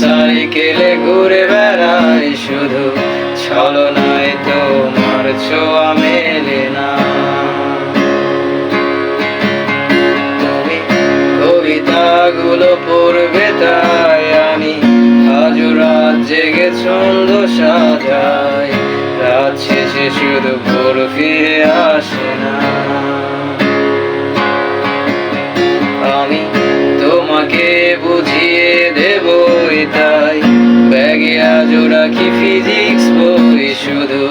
সাইকেলে ঘুরে বেড়াই শুধু, ছলনায় তোমার ছোঁয়া মেলে না। তুমি কবিতাগুলো পড়বে তাই আমি আজও রাত জেগে ছন্দ সাজাই, রাত শেষে শুধু ভোর ফিরে আসে না। আমি তোমাকে বুঝিয়ে দেবই তাই ব্যাগে আজও রাখি ফিজিক্স বই, শুধু